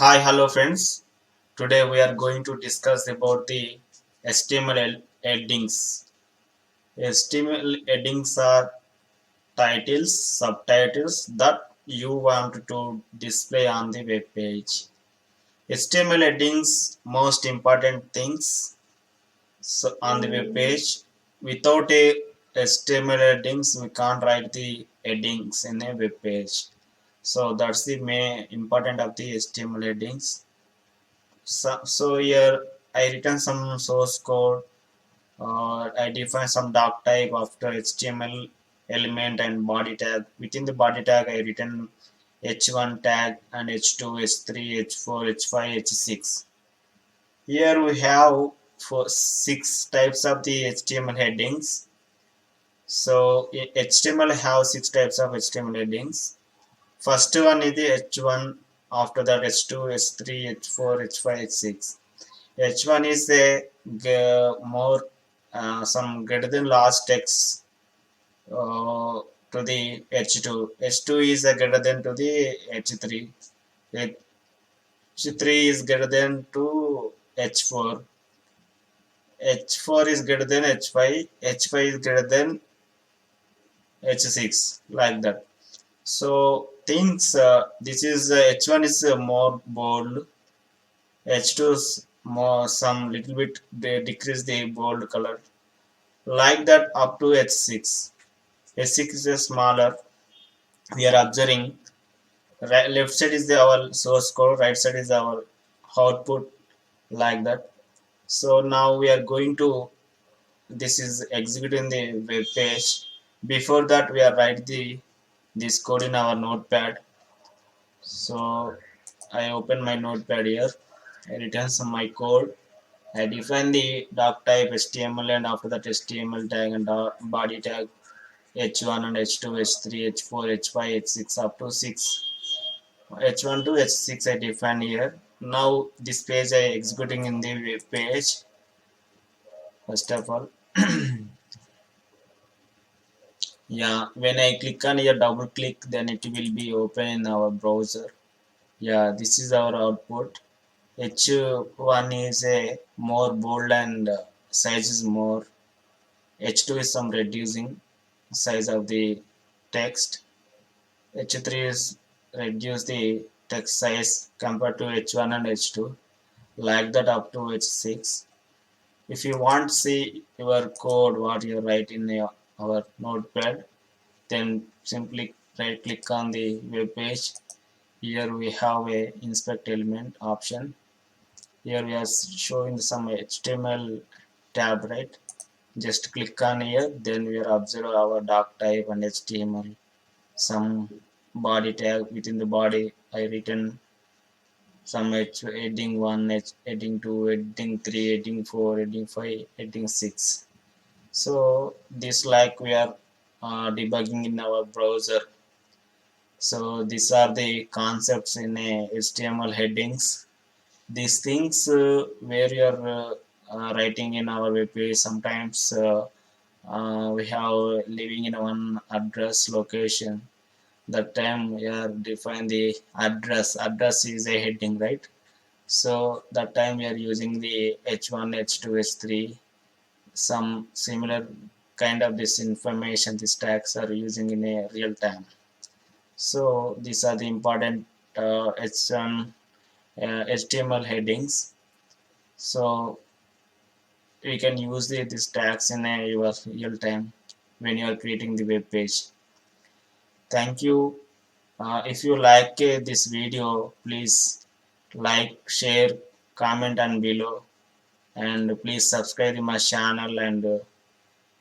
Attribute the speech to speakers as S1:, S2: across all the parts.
S1: Hi, hello friends. Today we are going to discuss about the HTML headings. HTML headings are titles, subtitles that you want to display on the web page. HTML headings, most important things on the web page. Without a HTML headings, we can't write the headings in a web page. So that's the main important of the HTML headings. So here I written some source code. I define some doc type after HTML element and body tag. Within the body tag, I written h1 tag and h2, h3, h4, h5, h6. Here we have for 6 types of the HTML headings. So HTML have 6 types of HTML headings. First one is the h1. After that h2, h3, h4, h5, h6. H1 is a more some greater than last text to the H2. H2 is a greater than to the H3. H3 is greater than to H4. H4 is greater than H5. H5 is greater than H6. Like that. So things this is H1 is more bold. H2 is more some little bit they decrease the bold color like that up to h6. H6 is a smaller. We are observing right, left side is our source code, right side is our output, like that. So now we are going to this is executing the web page. Before that we are write the this code in our notepad. So I open my notepad here. I return some my code. I define the doc type HTML and after that HTML tag and body tag H1 and H2, H3, H4, H5, H6 up to 6. H1 to H6 I define here. Now this page I executing in the web page. First of all, yeah, when I click on here, double click, then it will be open in our browser. Yeah, this is our output. H1 is a more bold and size is more. H2 is some reducing size of the text. H3 is reduce the text size compared to H1 and H2, like that up to H6. If you want to see your code what you write in our notepad, then simply right click on the web page. Here we have a inspect element option. Here we are showing some HTML tab, right? Just click on here, then we are observe our doc type and HTML. Some body tag within the body I written some heading 1, heading 2, heading 3, heading 4, heading 5, heading 6. So this like we are debugging in our browser. So these are the concepts in HTML headings. These things where you are writing in our web page, sometimes we have living in one address location. That time we are define the address is a heading, right? So that time we are using the h1, h2, h3, some similar kind of this information these tags are using in a real time. So these are the important h1 html headings. So we can use these tags in your real time when you are creating the web page. Thank you. If you like this video, please like, share, comment and below, and please subscribe to my channel. And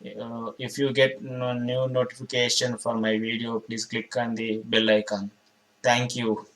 S1: if you get new notification for my video, please click on the bell icon. Thank you.